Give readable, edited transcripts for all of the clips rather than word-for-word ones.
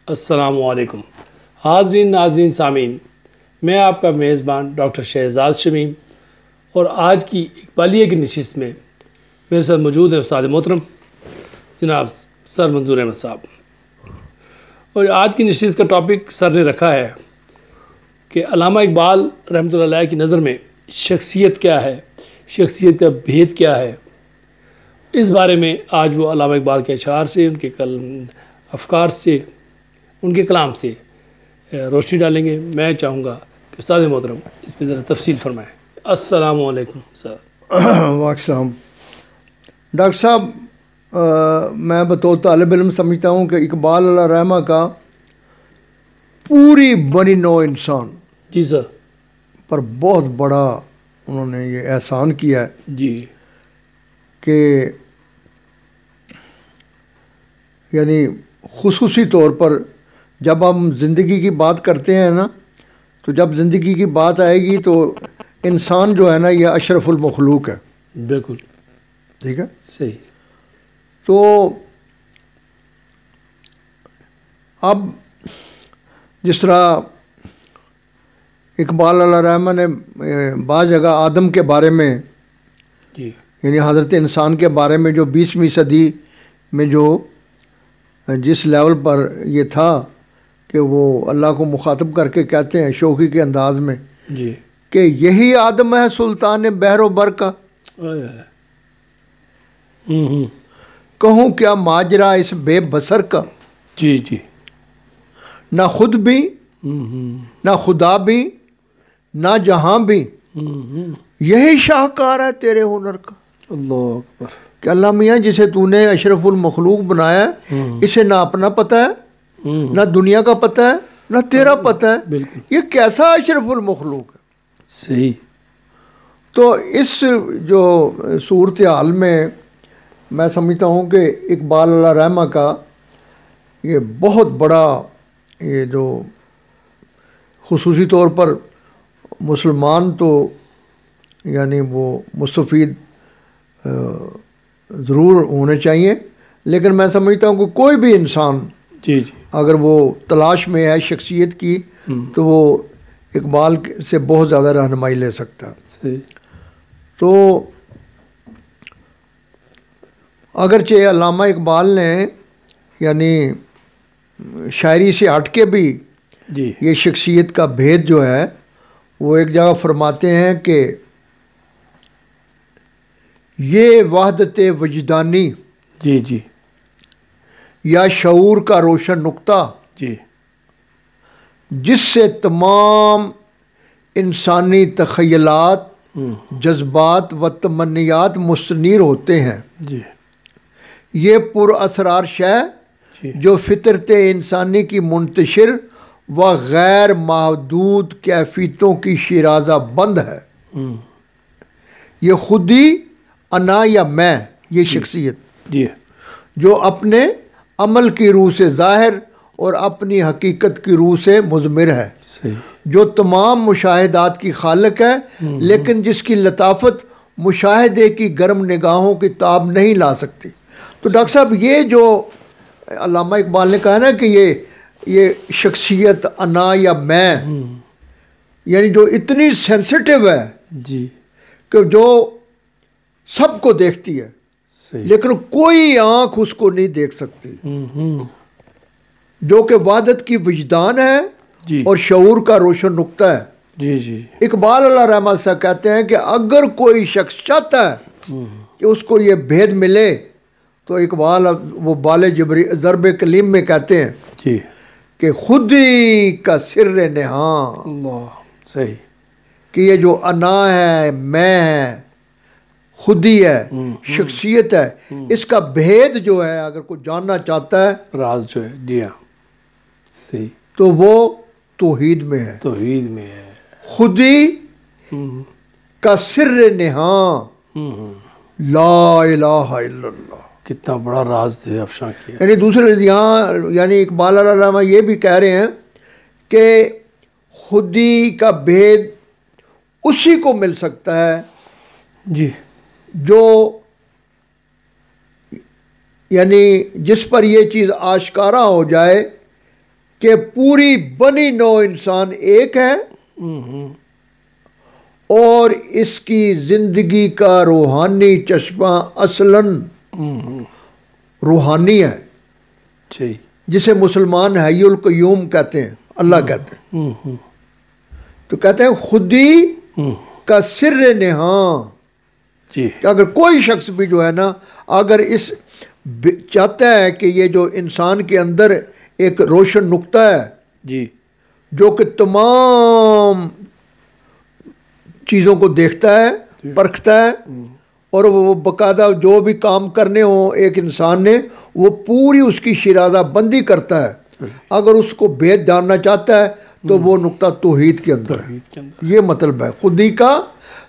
السلام علیکم حاضرین ناظرین سامعین، میں آپ کا میزبان ڈاکٹر شہزاد شمیم، اور آج کی اقبالیہ کی نشست میں میرے ساتھ موجود ہیں استاد محترم جناب سر منظور احمد صاحب۔ اور آج کی نشست کا ٹاپک سر نے رکھا ہے کہ علامہ اقبال رحمۃ اللہ علیہ کی نظر میں شخصیت کیا ہے، شخصیت کا بھید کیا ہے۔ اس بارے میں آج وہ علامہ اقبال کے اشعار سے، ان کے افکار سے، ان کے کلام سے روشنی ڈالیں گے۔ میں چاہوں گا کہ استاد محترم اس پہ ذرا تفصیل فرمائیں۔ السلام علیکم سر۔ وعلیکم السلام۔ ڈاکٹر صاحب، میں بطور طالب علم سمجھتا ہوں کہ اقبال علیہ رحمہ کا پوری بنی نوع انسان جی سر پر بہت بڑا انہوں نے یہ احسان کیا ہے جی کہ یعنی خصوصی طور پر جب ہم زندگی کی بات کرتے ہیں نا، تو جب زندگی کی بات آئے گی تو انسان جو ہے نا یہ اشرف المخلوق ہے۔ بالکل ٹھیک ہے، صحیح۔ تو اب جس طرح اقبال علیہ رحمہ نے بعض جگہ آدم کے بارے میں، جی یعنی حضرت انسان کے بارے میں جو 20ویں صدی میں جو جس لیول پر یہ تھا کہ وہ اللہ کو مخاطب کر کے کہتے ہیں شوقی کے انداز میں جی کہ یہی آدم ہے سلطان بحر و بر کا، کہوں کیا ماجرا اس بے بصر کا، جی جی نہ خود بھی نہ خدا بھی نہ جہاں بھی، یہی شاہکار ہے تیرے ہنر کا۔ اللہ اکبر۔ کہ اللہ میاں جسے تو نے اشرف المخلوق بنایا ہے، اسے نہ اپنا پتہ ہے، نہ دنیا کا پتہ ہے، نہ تیرا پتہ ہے، بالکل یہ کیسا اشرف المخلوق ہے۔ صحیح۔ تو اس جو صورتحال میں میں سمجھتا ہوں کہ اقبال علیہ رحمہ کا یہ بہت بڑا یہ جو خصوصی طور پر مسلمان تو یعنی وہ مستفید ضرور ہونے چاہیے، لیکن میں سمجھتا ہوں کہ کوئی بھی انسان جی جی اگر وہ تلاش میں ہے شخصیت کی تو وہ اقبال سے بہت زیادہ رہنمائی لے سکتا ہے۔ صحیح۔ تو اگرچہ علامہ اقبال نے یعنی شاعری سے ہٹ کے بھی جی یہ شخصیت کا بھید جو ہے وہ ایک جگہ فرماتے ہیں کہ یہ وحدت وجدانی جی جی یا شعور کا روشن نقطہ جی جس سے تمام انسانی تخیلات، جذبات و تمنیات مستنیر ہوتے ہیں، جی یہ پر اسرار شے جی جو فطرت انسانی کی منتشر و غیر محدود کیفیتوں کی شیرازہ بند ہے۔ یہ خودی، انا یا میں، یہ شخصیت جی جو اپنے عمل کی روح سے ظاہر اور اپنی حقیقت کی روح سے مضمر ہے، صحیح۔ جو تمام مشاہدات کی خالق ہے، لیکن جس کی لطافت مشاہدے کی گرم نگاہوں کی تاب نہیں لا سکتی۔ تو ڈاکٹر صاحب یہ جو علامہ اقبال نے کہا نا کہ یہ شخصیت انا یا میں یعنی جو اتنی سینسٹیو ہے جی کہ جو سب کو دیکھتی ہے صحیح۔ لیکن کوئی آنکھ اس کو نہیں دیکھ سکتی، جو کہ وحدت کی وجدان ہے جی اور شعور کا روشن نقطہ ہے۔ جی جی اقبال علیہ رحمہ سے کہتے ہیں کہ اگر کوئی شخص چاہتا ہے کہ اس کو یہ بھید ملے تو اقبال وہ بال جبری ضرب کلیم میں کہتے ہیں جی کہ خودی کا سر نہاں، اللہ صحیح۔ کہ یہ جو انا ہے، میں ہے، خودی ہے، شخصیت ہے، اس کا بھید جو ہے اگر کوئی جاننا چاہتا ہے راز جو ہے، جی ہاں صحیح، تو وہ توحید میں ہے۔ توحید میں ہے۔ خودی کا سر نہاں لا الہ الا اللہ۔ کتنا بڑا راز ہے افشاں کیا۔ یعنی دوسرے یہاں یعنی اقبال علیہ رحمہ یہ بھی کہہ رہے ہیں کہ خودی کا بھید اسی کو مل سکتا ہے جی جو یعنی جس پر یہ چیز آشکارا ہو جائے کہ پوری بنی نو انسان ایک ہے اور اس کی زندگی کا روحانی چشمہ اصلاً روحانی ہے، جی جسے مسلمان حی القیوم کہتے ہیں، اللہ کہتے ہیں۔ تو کہتے ہیں خودی کا سر نہاں، جی کہ اگر کوئی شخص بھی جو ہے نا، اگر اس چاہتا ہے کہ یہ جو انسان کے اندر ایک روشن نقطہ ہے جی جو کہ تمام چیزوں کو دیکھتا ہے، پرکھتا ہے، اور وہ باقاعدہ جو بھی کام کرنے ہوں ایک انسان نے، وہ پوری اس کی شرازہ بندی کرتا ہے۔ اگر اس کو بھید جاننا چاہتا ہے تو وہ نقطہ توحید کے اندر ہے۔ یہ مطلب ہے خودی کا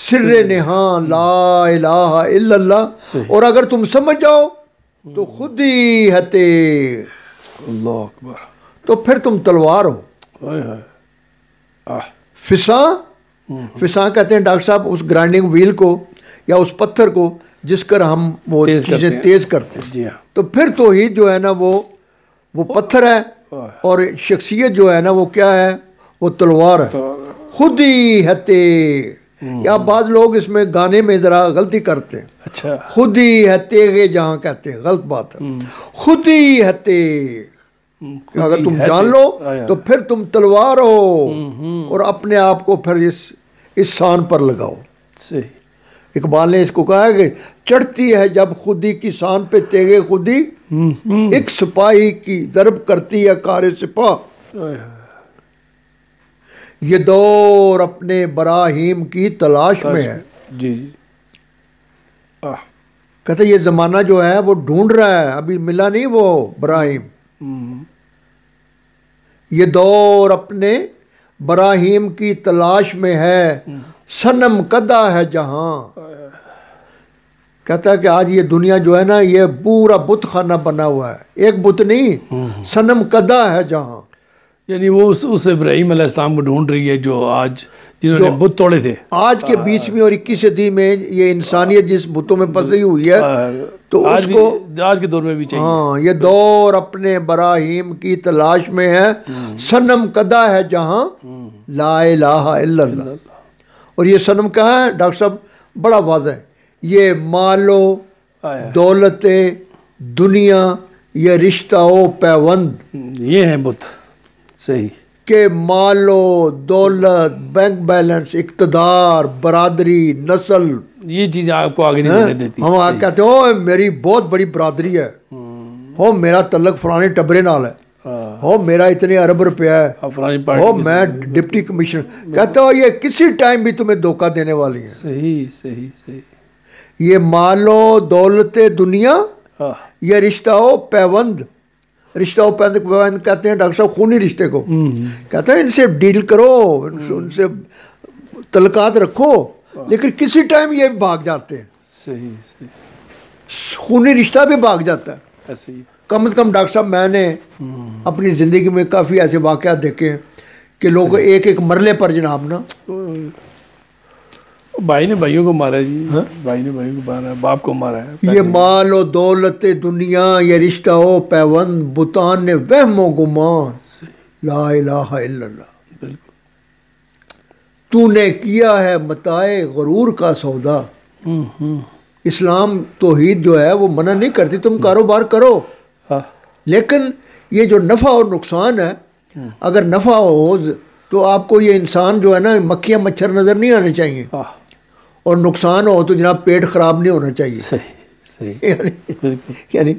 سر نہاں لا الہ الا اللہ۔ اور اگر تم سمجھ جاؤ تو خودی ہے تیغ، اللہ اکبر، تو پھر تم تلوار ہو۔ ہائے ہائے، آہ، فساں کہتے ہیں ڈاکٹر صاحب اس گرائنڈنگ ویل کو یا اس پتھر کو جس کر ہم وہ تیز کرتے چیزیں ہیں۔ تیز کرتے ہیں۔ جی ہاں، تو پھر توحید جو ہے نا وہ پتھر ہے، اور شخصیت جو ہے نا وہ کیا ہے؟ وہ تلوار ہے۔ خود ہی ہے تیغ، یا بعض لوگ اس میں گانے میں ذرا غلطی کرتے ہیں، اچھا، خود ہی ہے تیغ جہاں کہتے ہیں، غلط بات ہے۔ خود ہی ہے تیغ، اگر تم جان لو تو پھر تم تلوار ہو اور اپنے آپ کو پھر اس سان پر لگاؤ۔ صحیح، اقبال نے اس کو کہا کہ چڑھتی ہے جب خودی کی سان پہ تیغ خودی، ایک سپاہی کی ضرب کرتی ہے کار سپاہ۔ یہ دور اپنے براہیم کی تلاش میں ہے۔ جی، کہتے یہ زمانہ جو ہے وہ ڈھونڈ رہا ہے، ابھی ملا نہیں وہ براہیم۔ یہ دور اپنے براہیم کی تلاش میں ہے، صنم کدہ ہے جہاں۔ کہتا ہے کہ آج یہ دنیا جو ہے نا یہ پورا بت خانہ بنا ہوا ہے، ایک بت نہیں، صنم کدہ ہے جہاں۔ یعنی وہ اس ابراہیم علیہ السلام کو ڈھونڈ رہی ہے جو آج جنہوں نے بت توڑے تھے۔ آج کے 20ویں اور 21ویں صدی میں یہ انسانیت جس بتوں میں پھنسی ہوئی ہے تو اس کو آج کے دور میں بھی چاہیے۔ ہاں، یہ دور اپنے براہیم کی تلاش میں ہے، صنم کدہ ہے جہاں لا الہ الا اللہ۔ اور یہ صنم کہاں ہے ڈاکٹر صاحب؟ بڑا واضح ہے، یہ مالو دولت دنیا، یہ رشتہ و پیوند، یہ ہیں بت۔ صحیح، کہ مال و دولت، بینک بیلنس، اقتدار، برادری، نسل، یہ چیزیں آپ کو آگے نہیں جانے دیتی۔ ہم کہتے ہو میری بہت بڑی برادری ہے، ہو میرا تعلق فلانے ٹبرے نال ہے، ہو میرا اتنے ارب روپیہ ہے، ہو میں ڈپٹی کمشنر۔ کہتے ہو یہ کسی ٹائم بھی تمہیں دھوکہ دینے والی ہے۔ صحیح صحیح صحیح، یہ مال و دولت دنیا، یہ رشتہ و پیوند، رشتہ و پیوند کہتے ہیں ڈاکٹر صاحب خونی رشتے کو۔ کہتے ہیں ان سے ڈیل کرو، ان سے تعلقات رکھو، لیکن کسی ٹائم یہ بھاگ جاتے ہیں، صحیح صحیح، خونی رشتہ بھی بھاگ جاتا ہے۔ ایسے ہی کم از کم ڈاکٹر صاحب میں نے اپنی زندگی میں کافی ایسے واقعات دیکھے ہیں کہ لوگ ایک ایک مرلے پر جناب نا، بھائی نے بھائیوں کو مارا ہے جی، بھائی نے بھائیوں کو مارا ہے، باپ کو مارا ہے۔ یہ مال و دولت دنیا، یہ رشتہ و پیوند، بتان نے وہم و گمان، لا الہ الا اللہ۔ بالکل، تو نے کیا ہے متاع غرور کا سودا۔ اسلام توحید جو ہے وہ منع نہیں کرتی، تم کاروبار کرو، لیکن یہ جو نفع اور نقصان ہے، اگر نفع ہو تو آپ کو یہ انسان جو ہے نا مکھیاں مچھر نظر نہیں آنے چاہیے، اور نقصان ہو تو جناب پیٹ خراب نہیں ہونا چاہیے۔ صحیح صحیح، یعنی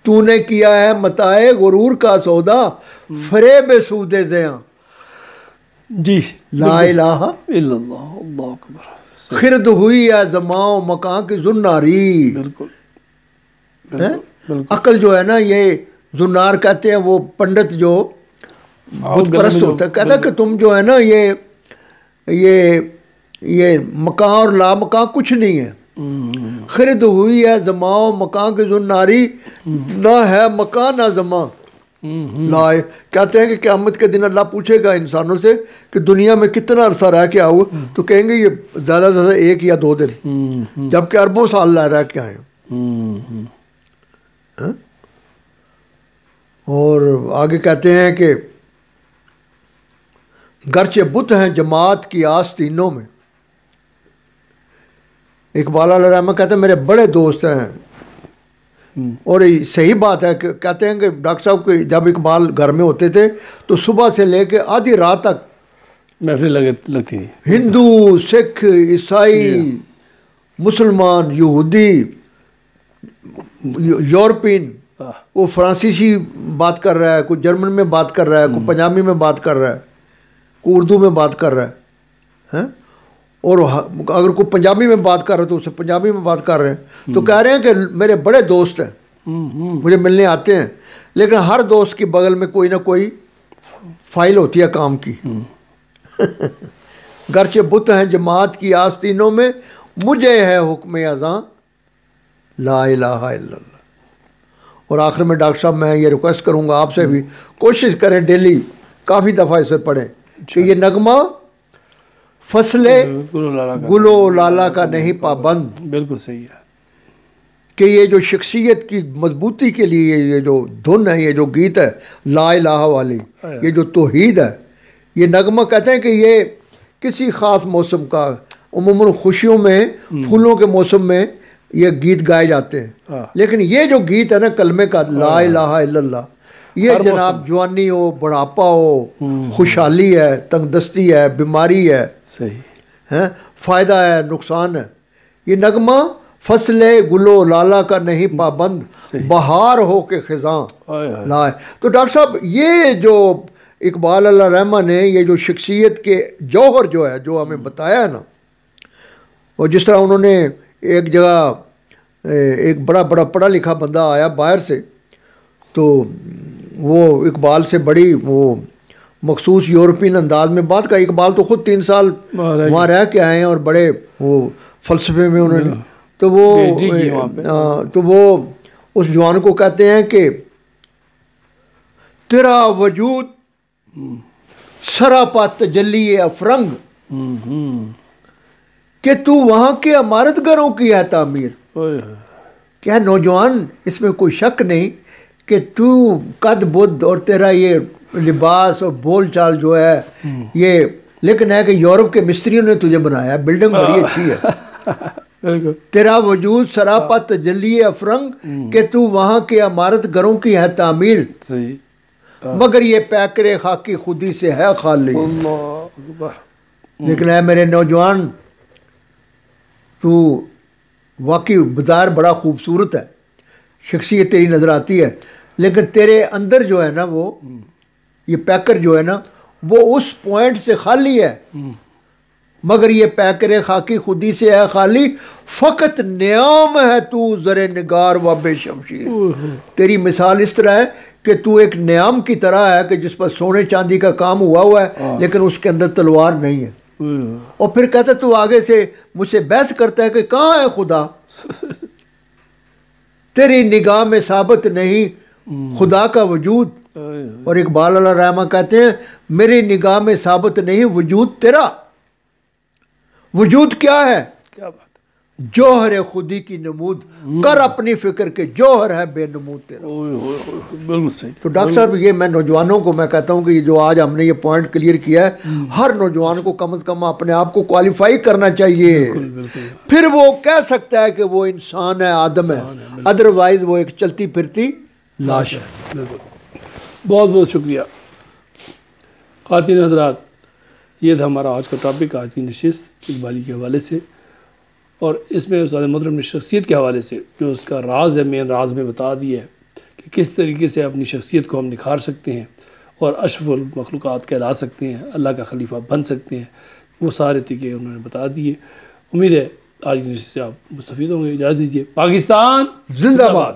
تو نے کیا ہے متاع غرور کا سودا، فریب سود زیاں، جی، لا الہ الا اللہ، اللہ اکبر۔ خرد ہوئی ہے زماں مکان کی زناری۔ بالکل، عقل جو ہے نا یہ زنار کہتے ہیں، وہ پنڈت جو بت پرست ہوتا ہے، کہتا ہے کہ تم جو ہے نا یہ مکان اور لا مکان کچھ نہیں ہے۔ خرد ہوئی ہے زماں مکان کی زناری، نہ ہے مکان نہ زماں۔ لائے کہتے ہیں کہ قیامت کے دن اللہ پوچھے گا انسانوں سے کہ دنیا میں کتنا عرصہ رہ کے آؤ، تو کہیں گے یہ زیادہ سے زیادہ 1 یا 2 دن، جبکہ اربوں سال رہ کے آئے۔ اور آگے کہتے ہیں کہ گرچہ بت ہیں جماعت کی آستینوں میں. اقبال علیہ الرحمہ کہتے ہیں میرے بڑے دوست ہیں. اور صحیح بات ہے کہ کہتے ہیں کہ ڈاکٹر صاحب کو جب اقبال گھر میں ہوتے تھے تو صبح سے لے کے آدھی رات تک محفل لگتی تھی. ہندو، سکھ، عیسائی، مسلمان، یہودی، یورپین، وہ فرانسیسی بات کر رہا ہے، کوئی جرمن میں بات کر رہا ہے، کوئی پنجابی میں بات کر رہا ہے، کوئی اردو میں بات کر رہا ہے، اور اگر کوئی پنجابی میں بات کر رہا ہے تو اسے پنجابی میں بات کر رہے ہیں. تو کہہ رہے ہیں کہ میرے بڑے دوست ہیں، مجھے ملنے آتے ہیں، لیکن ہر دوست کے بغل میں کوئی نہ کوئی فائل ہوتی ہے کام کی. گرچہ بت ہیں جماعت کی آستینوں میں، مجھے ہے حکم اذاں لا الہ الا اللہ. اور آخر میں ڈاکٹر صاحب میں یہ ریکویسٹ کروں گا آپ سے بھی کوشش کریں ڈیلی کافی دفعہ اسے پڑھیں کہ یہ نغمہ فصل گل و لالا کا نہیں پابند. بالکل صحیح ہے کہ یہ جو شخصیت کی مضبوطی کے لیے یہ جو دھن ہے، یہ جو گیت ہے لا الہ والی، یہ جو توحید ہے، یہ نغمہ کہتے ہیں کہ یہ کسی خاص موسم کا، عموماً خوشیوں میں، پھولوں کے موسم میں یہ گیت گائے جاتے ہیں. لیکن یہ جو گیت ہے نا کلمے کا لا الہ الا اللہ، یہ جناب جوانی ہو، بڑھاپا ہو، خوشحالی ہے، تنگ دستی ہے، بیماری ہے، صحیح، فائدہ ہے، نقصان ہے، یہ نغمہ فصل گل و لالا کا نہیں پابند، بہار ہو کے خزاں لائے. تو ڈاکٹر صاحب یہ جو اقبال علیہ الرحمہ نے یہ جو شخصیت کے جوہر جو ہے جو ہمیں بتایا ہے نا، اور جس طرح انہوں نے ایک جگہ ایک بڑا پڑھا لکھا بندہ آیا باہر سے، تو وہ اقبال سے بڑی وہ مخصوص یورپین انداز میں بات کا. اقبال تو خود 3 سال وہاں رہ کے آئے ہیں اور بڑے وہ فلسفے میں انہوں نے، تو وہ اس جوان کو کہتے ہیں کہ تیرا وجود سراپا تجلی افرنگ، کہ تو وہاں کے عمارت گروں کی ہے تعمیر. کیا نوجوان اس میں کوئی شک نہیں کہ تو قد بدھ اور تیرا یہ لباس اور بول چال جو ہے یہ، لیکن ہے کہ یورپ کے مستریوں نے تجھے بنایا، بلڈنگ بڑی اچھی ہے. تیرا وجود سراپا تجلی افرنگ، کہ تو وہاں کے عمارت گروں کی ہے تعمیر، مگر یہ پیکرے خاکی خودی سے ہے خالی. لیکن ہے میرے نوجوان، تو واقعی بظاہر بڑا خوبصورت ہے، شخصیت تیری نظر آتی ہے، لیکن تیرے اندر جو ہے نا وہ یہ پیکر جو ہے نا وہ اس پوائنٹ سے خالی ہے. مگر یہ پیکر خاکی خودی سے ہے خالی، فقط نیام ہے تو زر نگار و بے شمشیر. تیری مثال اس طرح ہے کہ تو ایک نیام کی طرح ہے کہ جس پر سونے چاندی کا کام ہوا ہے، لیکن اس کے اندر تلوار نہیں ہے. اور پھر کہتا تو آگے سے مجھ سے بحث کرتا ہے کہ کہاں ہے خدا، تیری نگاہ میں ثابت نہیں خدا کا وجود. اور اقبال علیہ الرحمہ کہتے ہیں میری نگاہ میں ثابت نہیں وجود تیرا. وجود کیا ہے؟ جوہر خودی کی نمود، کر اپنی فکر کے جوہر ہے بے نمود تیرا. بالکل صحیح. تو ڈاکٹر صاحب یہ میں نوجوانوں کو میں کہتا ہوں کہ یہ جو آج ہم نے یہ پوائنٹ کلیئر کیا ہے، ہر نوجوان کو کم از کم اپنے آپ کو کوالیفائی کرنا چاہیے، پھر وہ کہہ سکتا ہے کہ وہ انسان ہے، آدم ہے، ادروائز وہ ایک چلتی پھرتی لاش ہے. بہت بہت شکریہ خواتین حضرات. یہ تھا ہمارا آج کا ٹاپک، آج کی نشست اقبالی کے حوالے سے، اور اس میں استاد محترم نے شخصیت کے حوالے سے جو اس کا راز ہے، مین راز میں بتا دیا ہے کہ کس طریقے سے اپنی شخصیت کو ہم نکھار سکتے ہیں اور اشرف المخلوقات کہلا سکتے ہیں، اللہ کا خلیفہ بن سکتے ہیں. وہ سارے طریقے انہوں نے بتا دیے. امید ہے آج کی نشست سے آپ مستفید ہوں گے. اجازت دیجیے. پاکستان زندہ باد.